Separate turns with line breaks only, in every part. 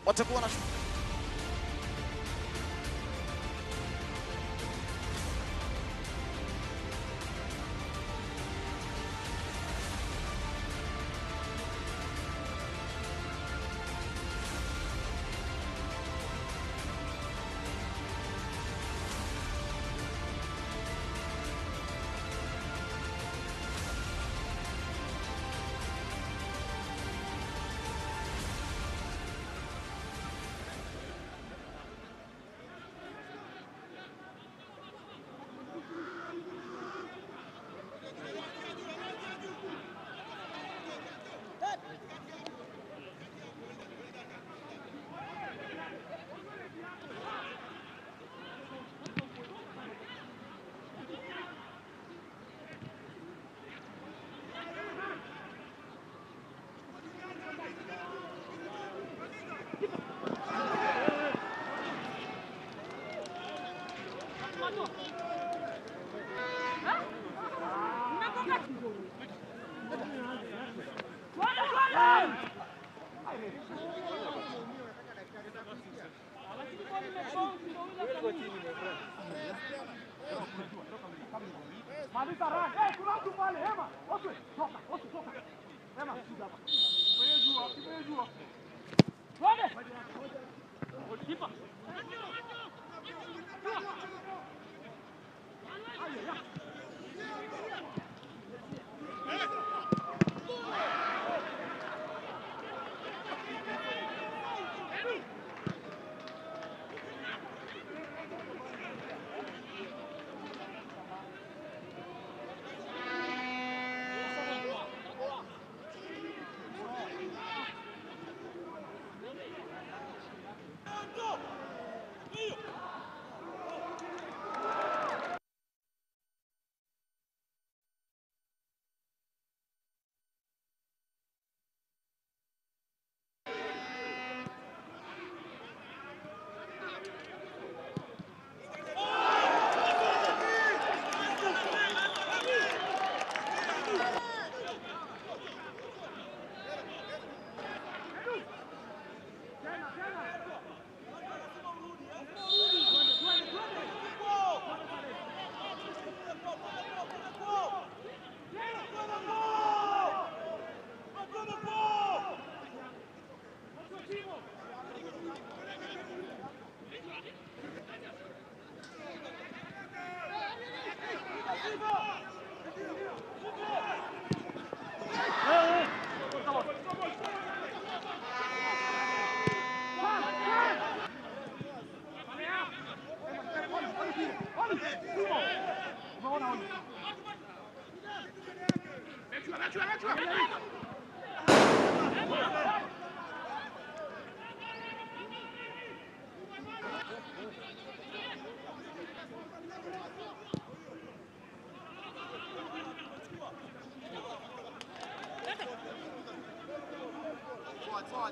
watakuwa na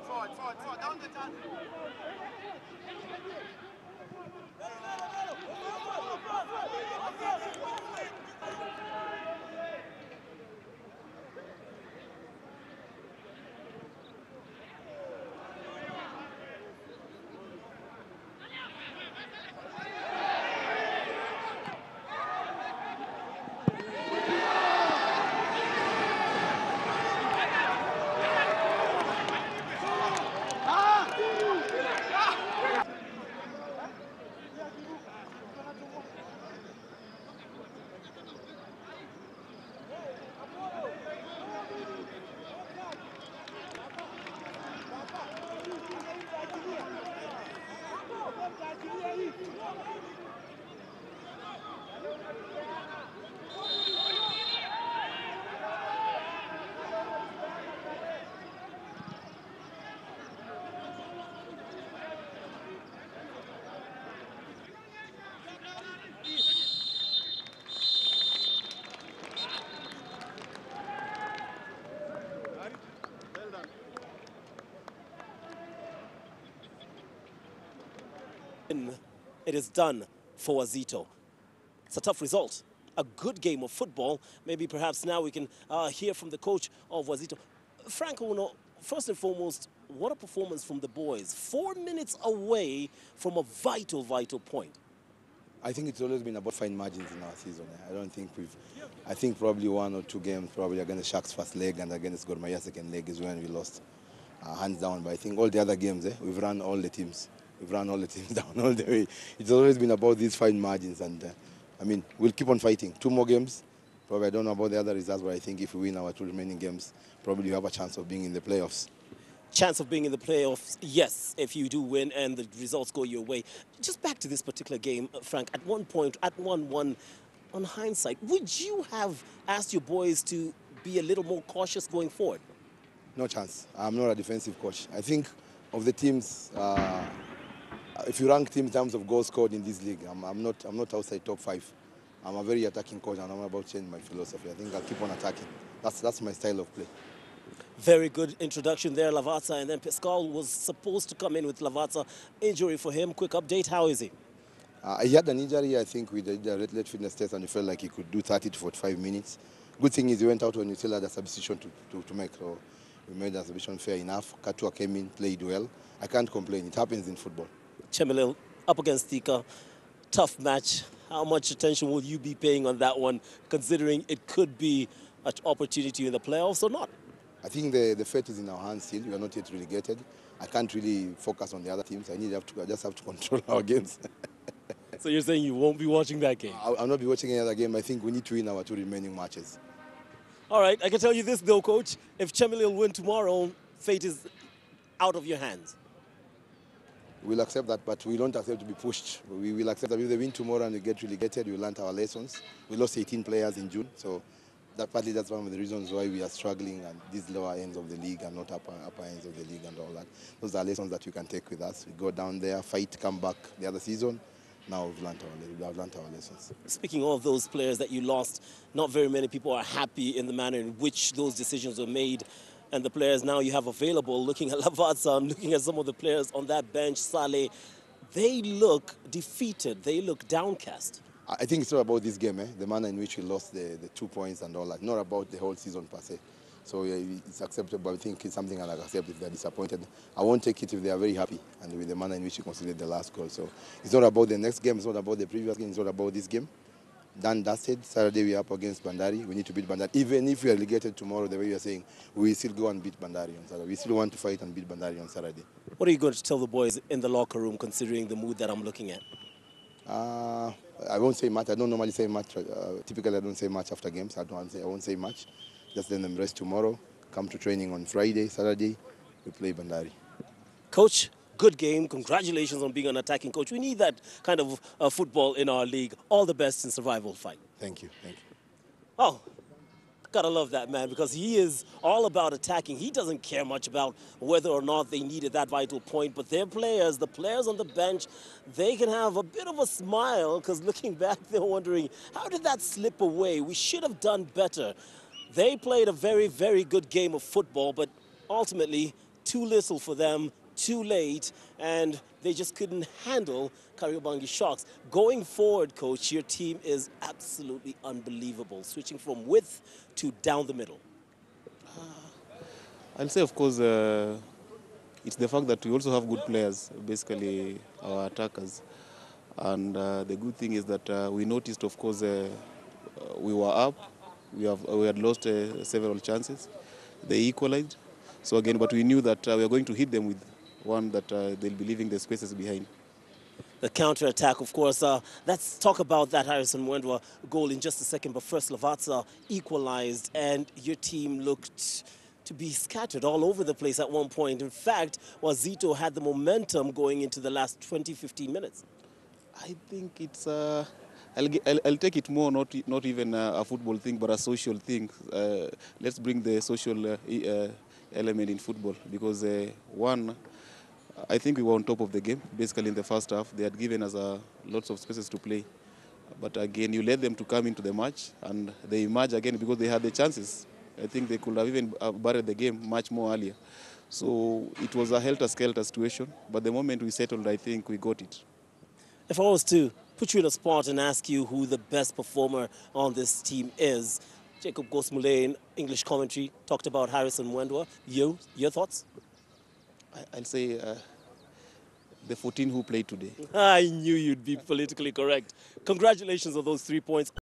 Forward, down the time.
It is done for Wazito. It's a tough result. A good game of football. Maybe perhaps now we can hear from the coach of Wazito. Franco, first and foremost, what a performance from the boys. 4 minutes away from a vital point.
I think it's always been about fine margins in our season. I think probably 1 or 2 games, probably against Sharks first leg and against Gor Mahia second leg is when we lost hands down. But I think all the other games, we've run all the teams. We've run all the teams down all the way. It's always been about these fine margins, and I mean, we'll keep on fighting. 2 more games. Probably I don't know about the other results, but I think if we win our 2 remaining games, probably we have a chance of being in the playoffs.
Chance of being in the playoffs, yes, if you do win and the results go your way. Just back to this particular game, Frank, at one point, at 1-1, on hindsight, would you have asked your boys to be a little more cautious going forward?
No chance. I'm not a defensive coach. I think of the teams, if you rank teams in terms of goals scored in this league, I'm not outside top 5. I'm a very attacking coach, and I'm about to change my philosophy. I think I'll keep on attacking. That's my style of play.
Very good introduction there, Lavazza, and then Pascal was supposed to come in with Lavazza. Injury for him. Quick update, how is he?
He had an injury. I think we did a red fitness test, and he felt like he could do 30 to 45 minutes. Good thing is he went out when you still had a substitution to make. So we made the substitution fair enough. Katua came in, played well. I can't complain. It happens in football.
Chemelil up against Tika. Tough match. How much attention will you be paying on that one, considering it could be an opportunity in the playoffs or not?
I think the fate is in our hands still. We are not yet relegated. I can't really focus on the other teams. I just have to control our games.
So you're saying you won't be watching that game?
I'll not be watching any other game. I think we need to win our 2 remaining matches.
All right, I can tell you this though, Coach. If Chemile will win tomorrow, fate is out of your hands.
We'll accept that, but we don't accept to be pushed. We will accept that if they win tomorrow and we get relegated, we'll learn our lessons. We lost 18 players in June, so that's one of the reasons why we are struggling at these lower ends of the league and not upper ends of the league and all that. Those are lessons that you can take with us. We go down there, fight, come back the other season. Now we've learned our lessons.
Speaking of those players that you lost, not very many people are happy in the manner in which those decisions were made. And the players now you have available, looking at Lavazza, looking at some of the players on that bench, Saleh, they look defeated, they look downcast.
I think it's not about this game, the manner in which we lost the 2 points and all that, not about the whole season per se. So it's acceptable. I think it's something I'll accept if they're disappointed. I won't take it if they are very happy and with the manner in which we conceded the last goal. So it's not about the next game, it's not about the previous game, it's not about this game. Done, dusted. Saturday we are up against Bandari. We need to beat Bandari. Even if we are relegated tomorrow, the way you are saying, we still go and beat Bandari on Saturday. We still want to fight and beat Bandari on Saturday.
What are you going to tell the boys in the locker room, considering the mood that I'm looking at?
I won't say much. I don't normally say much. Typically, I don't say much after games. I won't say much. Just let them rest tomorrow. Come to training on Friday, Saturday. We play Bandari.
Coach, good game. Congratulations on being an attacking coach. We need that kind of football in our league. All the best in survival fight.
Thank you. Thank you.
Oh, gotta love that man because he is all about attacking. He doesn't care much about whether or not they needed that vital point, but their players, the players on the bench, they can have a bit of a smile because looking back, they're wondering, how did that slip away? We should have done better. They played a very, very good game of football, but ultimately too little for them, too late, and they just couldn't handle Kariobangi Sharks. Going forward, Coach, your team is absolutely unbelievable, switching from width to down the middle.
I'll say, of course, it's the fact that we also have good players, basically our attackers. And the good thing is that we noticed, of course, we were up. We had lost several chances. They equalized. So again, but we knew that we are going to hit them with one that they'll be leaving the spaces behind.
The counter-attack, of course. Let's talk about that Harrison Mwendwa goal in just a second. But first, Lavazza equalized, and your team looked to be scattered all over the place at one point. In fact, Wazito had the momentum going into the last 20-15 minutes.
I think it's... I'll take it more, not even a football thing, but a social thing. Let's bring the social element in football because, one, I think we were on top of the game, basically in the first half. They had given us lots of spaces to play. But again, you let them to come into the match and they emerge again because they had the chances. I think they could have even buried the game much more earlier. So it was a helter-skelter situation. But the moment we settled, I think we got it.
If I was to put you in a spot and ask you who the best performer on this team is, Jacob Gosmule in English commentary talked about Harrison Mwendwa. Your thoughts?
I'll say the 14 who played today.
I knew you'd be politically correct. Congratulations on those 3 points.